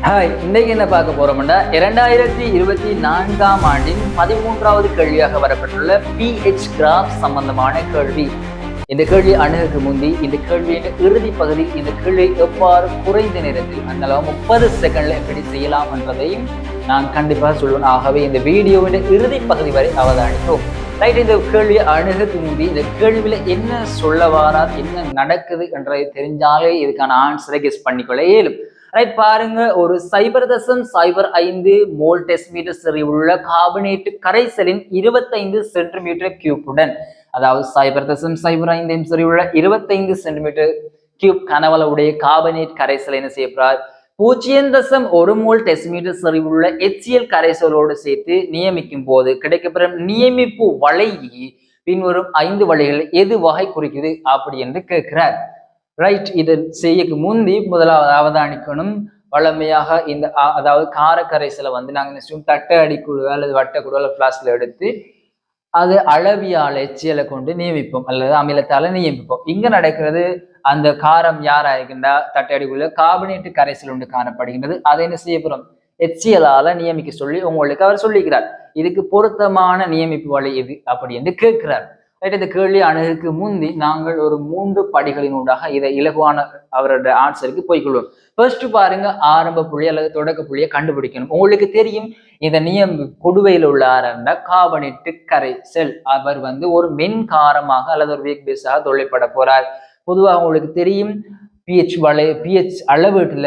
Hi, இன்றைக்கு என்ன பார்க்க போறோம்னா 2024ஆம் ஆண்டின் 13வது கேள்வியாக வரப்பட்டுள்ள pH கிராஃப் சம்பந்தமான கேள்வி. இந்த கேள்வி அணுகுக்கு முந்தி இந்த கேள்வியின் இறுதி பகுதி இந்த கேள்வியை எவ்வாறு குறைந்த நேரத்தில் அந்த 30 செகண்ட்ல எப்படி செய்யலாம் என்பதையும் நான் கண்டிப்பாக சொல்லுவேன். ஆகவே இந்த வீடியோவின் இறுதி பகுதி வரை அவதானித்தோம். ரைட், இந்த கேள்வி அணுகுக்கு முந்தி இந்த கேள்வியில என்ன சொல்ல வாரார், என்ன நடக்குது என்றதை தெரிஞ்சாலே இதுக்கான ஆன்சரை கெஸ் பண்ணிக்கொள்ள இயலும். ரைட், பாருங்க, ஒரு 0.05 மோல் டெசிமீட்டர் செறிவுள்ள கார்பனேட் கரைசலின் 25 சென்டிமீட்டர் கியூப்புடன், அதாவது 0.05 செறிவுள்ள 25 சென்டிமீட்டர் கியூப் கனவளவுடைய கார்பனேட் கரைசல் என்ன செய்யப்படுறார் 0.1 மோல் டெசிமீட்டர் செறிவுள்ள HCl கரைசலோடு சேர்த்து நியமிக்கும் போது கிடைக்கப்பெறும் நியமிப்பு வளையி பின்வரும் 5 வழிகள் எது வகை குறிக்குது அப்படி என்று கேட்கிறார். ரைட், இதை செய்யக்கு முந்தி முதலாவது அவதானிக்கணும், வளமையாக இந்த அதாவது கார கரைசலை நாங்கள் தட்டை அடிக்குழுவோ அல்லது வட்டக்குழுவோ அல்லது பிளாஸ்டில் எடுத்து அது அளவியால் HCl கொண்டு நியமிப்போம் அல்லது அமிலத்தால நியமிப்போம். இங்க நடக்கிறது அந்த காரம் யாராயிருக்கின்றா தட்டை அடிக்குள்ள கார்பனேட்டு கரைசல் ஒன்று காணப்படுகின்றது. அதை என்ன செய்ய போறோம் HCl நியமிக்க சொல்லி உங்களுக்கு அவர் சொல்லிக்கிறார். இதுக்கு பொருத்தமான நியமிப்பு வழி எது அப்படி என்று கேட்கிறார். ரைட், இந்த கேள்வி அணுகுக்கு முந்தி நாங்கள் ஒரு 3 படிகளினூடாக இதை இலகுவான அவரோட ஆன்சருக்கு போய்கொள்வோம். ஃபர்ஸ்ட் பாருங்க, ஆரம்ப புள்ளி அல்லது தொடக்க புள்ளியை கண்டுபிடிக்கணும். உங்களுக்கு தெரியும் இந்த கொடுவையில் உள்ள ஆரண்ட கார்பனேட்டு கரைசல் அவர் ஒரு மென்காரமாக அல்லது ஒரு வீக் பேஸாக தொழிற்பட போறார். பொதுவாக உங்களுக்கு தெரியும் pH அளவீட்டுல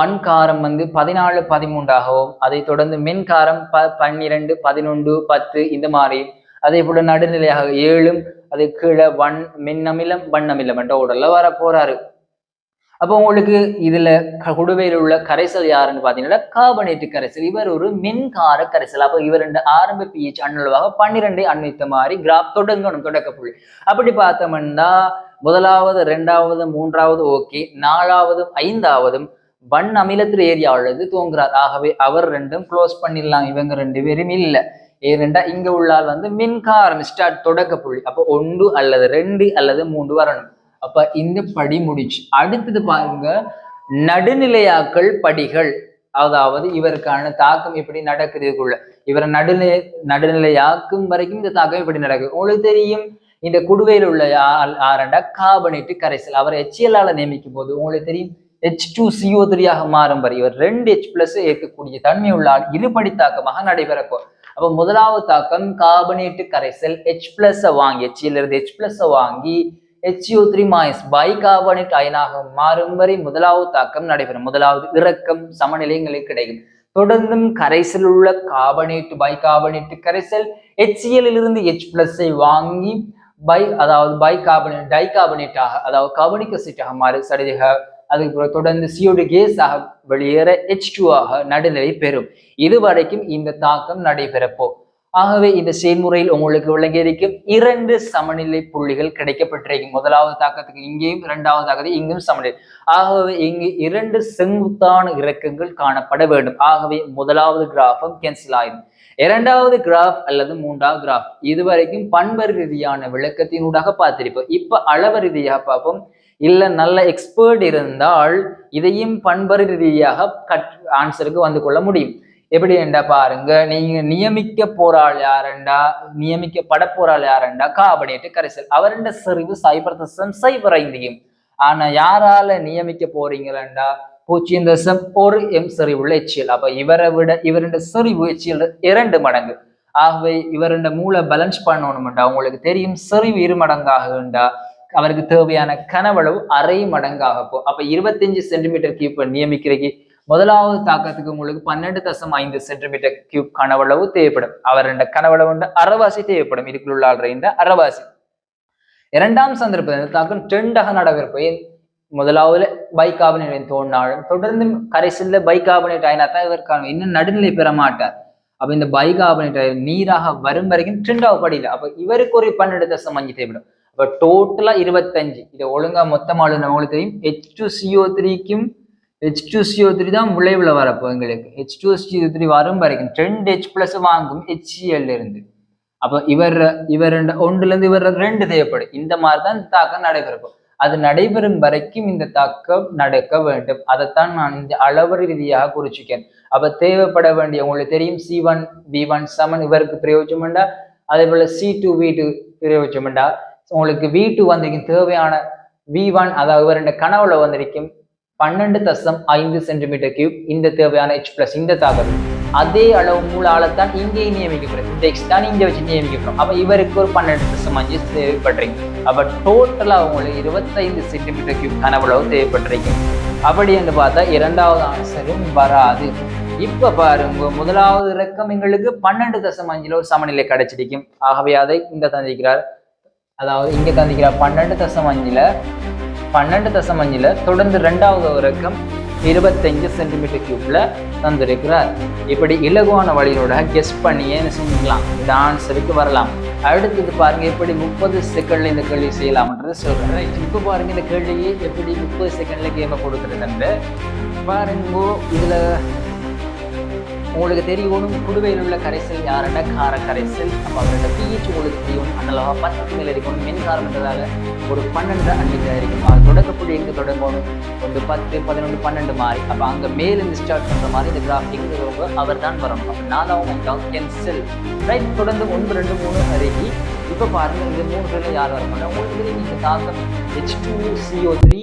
1 காரம் 14 13ஆகவும், அதை தொடர்ந்து மென்காரம் 12 11 10 இந்த மாதிரி, அதே போல நடுநிலையாக 7, அது கீழே 1 மென்னமிலம் வண்ணமிலம் என்ற உடல்ல வர போறாரு. அப்போ உங்களுக்கு இதுல குடுவையில் உள்ள கரைசல் யாருன்னு பாத்தீங்கன்னா கார்பனேட்டு கரைசல். இவர் ஒரு மென்கார கரைசல். அப்போ இவர் ஆரம்ப pH அண்ணளவாக 12 அண்மித்த மாதிரி கிராஃப் தொடங்கணும், தொடக்க புள்ளி. அப்படி பார்த்தோம்னா முதலாவது 2வது 3வது ஓகே, 4வதும் 5வதும் வன் அமிலத்தில் ஏரியா உள்ளது தோங்குறார். ஆகவே அவர் 2ம் க்ளோஸ் பண்ணிடலாம், இவங்க 2 பேரும் இல்லை. ஏனென்றா இங்க உள்ளால் மின்காரம் ஸ்டார்ட் தொடக்க புள்ளி. அப்போ 1 அல்லது 2 அல்லது 3 வரணும். அப்ப இந்த படி முடிச்சு. அடுத்தது பாருங்க, நடுநிலையாக்கள் படிகள், அதாவது இவருக்கான தாக்கம் எப்படி நடக்குது, இதுக்குள்ள இவரை நடுநிலையாக்கும் வரைக்கும் இந்த தாக்கம் எப்படி நடக்குது. உங்களுக்கு தெரியும் இந்த குடுவையில் உள்ள ஆரண்டா கார்பனேட்டு கரைசல் அவர் HCl நியமிக்கும் போது உங்களுக்கு தெரியும் H2CO3 மாறும் வரை இவர் 2H+ ஏற்கக்கூடிய தன்மை உள்ள இருபடி தாக்கமாக நடைபெறப்போ. அப்ப முதலாவது தாக்கம் கார்பனேட்டு கரைசல் H+ வாங்கி HCl இருந்து H+ வாங்கி HCO3- பைகார்பனேட் அயனாக மாறும் வரை முதலாவது தாக்கம் நடைபெறும். முதலாவது இறக்கம் சமநிலைங்களுக்கு கிடைக்கும். தொடர்ந்தும் கரைசல் உள்ள பைகார்பனேட்டு கரைசல் HCl இருந்து H+ வாங்கி அதாவது டைகார்பனேட்டாக அதாவது கார்பனிக் அசிட்டாக மாறி சடிதிக, அதுக்கு தொடர்ந்து CO2 கேஸாக வெளியேற H2 நடுநிலை பெறும். இதுவரைக்கும் இந்த தாக்கம் நடைபெறப்போ. ஆகவே இந்த செயல்முறையில் உங்களுக்கு விளங்கி இருக்கும் 2 சமநிலை புள்ளிகள் கிடைக்கப்பட்டிருக்கும். முதலாவது தாக்கத்துக்கு இங்கேயும், 2வது தாக்கத்துக்கு இங்கும் சமநிலை. ஆகவே இங்கு 2 செங்குத்தான இறக்கங்கள் காணப்பட வேண்டும். ஆகவே முதலாவது கிராஃபும் கேன்சல் ஆயிடும். 2வது கிராஃப் அல்லது 3வது கிராஃப் இதுவரைக்கும் பண்பர் ரீதியான விளக்கத்தினூடாக பார்த்திருப்போம். இப்ப அளவு ரீதியாக பார்ப்போம். இல்ல நல்ல எக்ஸ்பர்ட் இருந்தால் இதையும் பண்பர் ரீதியாக ஆன்சருக்கு வந்து கொள்ள முடியும். எப்படி என்றா பாருங்க, நீங்க நியமிக்கப்பட போறாள் யாருண்டா கார்பனேட்டு கரைசல். அவருடைய செறிவு 0.05. ஆனா யாரால நியமிக்க போறீங்களா 0.1 செறிவுள்ள HCl. அப்ப இவரை விட இவருடைய செறிவு HCl 2 மடங்கு. ஆகவே இவருடைய மூளை பேலன்ஸ் பண்ணணும்டா உங்களுக்கு தெரியும் செறிவு 2 மடங்காகுண்டா அவருக்கு தேவையான கனவளவு 1/2 மடங்காக போ. அப்ப 25 சென்டிமீட்டர் கியூப் நியமிக்கிறீங்க. முதலாவது தாக்கத்துக்கு உங்களுக்கு 12.5 சென்டிமீட்டர் கியூப் கனவளவு தேவைப்படும். அவர் கனவளவு அரைவாசி தேவைப்படும். இதுக்குள்ள அரைவாசி. 2ஆம் சந்தர்ப்பத்தில் தாக்கம் 2ஆக நடக்கிறப்ப முதலாவது பைகார்பனேட் தோன்றாலும் தொடர்ந்து கரைசல்ல பைகார்பனேட் ஆயினாத்தான் இதற்கான இன்னும் நடுநிலை பெற மாட்டார். அப்ப இந்த பைகார்பனேட் நீராக வரும் வரைக்கும் 2வது படியில. அப்ப இவருக்கு ஒரு 12.5 தேவைப்படும். அப்ப டோட்டலா 25. இதை ஒழுங்கா மொத்தமாளு நம்மளுக்கு தெரியும். H2CO3 தான் விளைவுல வரப்போ எங்களுக்கு H2CO3 வரும் வரைக்கும் 2H+ வாங்கும் HCl இருந்து. அப்ப இவர் 1ல இருந்து இவர் 2 தேவைப்படும். இந்த மாதிரி தான் தாக்கம் நடைபெறப்போ. அது நடைபெறும் வரைக்கும் இந்த தாக்கம் நடக்க வேண்டும். அதைத்தான் நான் இந்த அளவு ரீதியாக குறிச்சிக்கேன். அப்ப தேவைப்பட வேண்டிய உங்களுக்கு தெரியும் C1 V1 சமன் இவருக்கு பிரயோஜனம்டா, அதே போல C2 V2 பிரயோஜனம்டா. உங்களுக்கு V2 வந்திருக்கும் தேவையான V1 அதாவது இவருடைய கனவுல வந்திருக்கும் 12.5 சென்டிமீட்டர் கியூப் இந்த தேவையான H+ இந்த தாக்கம் அதே அளவு மூல ஆழத்தான் இங்கேயும் நியமிக்கப்படுது. இந்த எக்ஸ் தான் இங்கே வச்சு நியமிக்கப்படும். அப்ப இவருக்கு ஒரு 12.5 தேவைப்படுறீங்க. அப்ப டோட்டலா உங்களுக்கு 25 சென்டிமீட்டர் கியூப் கனவுளவு தேவைப்படுறீங்க. அப்படி என்று பார்த்தா இரண்டாவது ஆன்சரும் வராது. இப்ப பாருங்க முதலாவது இலக்கம் எங்களுக்கு 12.5 ஒரு சமநிலை கிடைச்சிருக்கும். ஆகவே அதை இந்த தந்திக்கிறார், அதாவது இங்க தந்திக்கிறார் 12.5 தொடர்ந்து இரண்டாவது இலக்கம் 25 சென்டிமீட்டர் கியூப்ல தந்திருக்கிறார். இப்படி இலகுவான வழியோட கெஸ் பண்ணியே என்ன செஞ்சுக்கலாம், இந்த ஆன்சருக்கு வரலாம். அடுத்தது பாருங்க எப்படி 30 செகண்ட்ல இந்த கேள்வி செய்யலாம்ன்றது சொல்றேன். இப்ப பாருங்க இந்த கேள்வியை எப்படி 30 செகண்ட்ல கேம கொடுக்குறதுன்னு பாருங்க. இதுல உங்களுக்கு தெரியணும் குடுவையில் உள்ள கரைசல் யாருன்னா கார கரைசல். அப்போ அவரோட pH உங்களுக்கு தெரியும். அதனால 10 மேல இருக்கணும். மின்காரம் என்றதால ஒரு 12 அன்னைக்கு இருக்கும். அது தொடக்கப்புள்ளி எங்க தொடங்கணும், ஒரு 10 11 12 மாதிரி. அப்போ அங்க மேலிருந்து ஸ்டார்ட் பண்ற மாதிரி இந்த கிராஃப் எங்க அவர் தான் வரணும். அப்போ 4வது கேன்சல் ரைட். தொடர்ந்து 1 2 3 அருகி. இப்போ பாருங்க இந்த 3 பேர்ல யார் வரணும் உங்களுக்கு நீங்க தாக்கம் H2CO3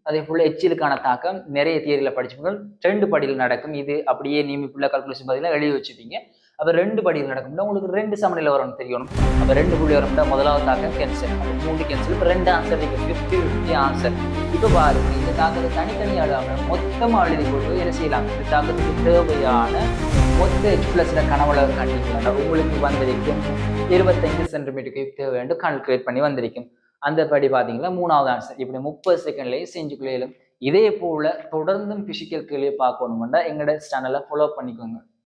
அதே போல எச்சிலுக்கான தாக்கம் நிறைய தியரியில படிச்சுங்கள். 2 படியில் நடக்கும். இது அப்படியே நீமிப்புள்ள கால்குலேஷன் பார்த்தீங்கன்னா எழுதி வச்சுப்பீங்க. அப்போ 2 படியில் நடக்கும்னா உங்களுக்கு 2 சமநிலை வரும்னு தெரியணும். அப்போ 2 புள்ளி வரும்னா முதலாவது தாக்கம் கேன்சல், அப்போ 3 கேன்சல். இப்போ 2 ஆன்சர் இருக்கு, 50-50 ஆன்சர். இப்போ பாருங்க இந்த தாக்கத்தை தனித்தனி அழகாக மொத்தமாக எழுதி கொண்டு என்ன செய்யலாம், இந்த தாக்கத்துக்கு தேவையான மொத்த H+ கனவளவு கண்டிப்பாக உங்களுக்கு வந்திருக்கும் 25 சென்டிமீட்டருக்கு தேவையான கால்குலேட் பண்ணி வந்திருக்கும். அந்த படி பார்த்தீங்கன்னா 3வது ஆன்சர். இப்படி 30 செகண்ட்லேயே செஞ்சுக்குள்ளேயும். இதே போல தொடர்ந்தும் பிசிக்கல் கேள்வியை பார்க்கணும்னா எங்களோட சேனலை ஃபாலோ பண்ணிக்கோங்க.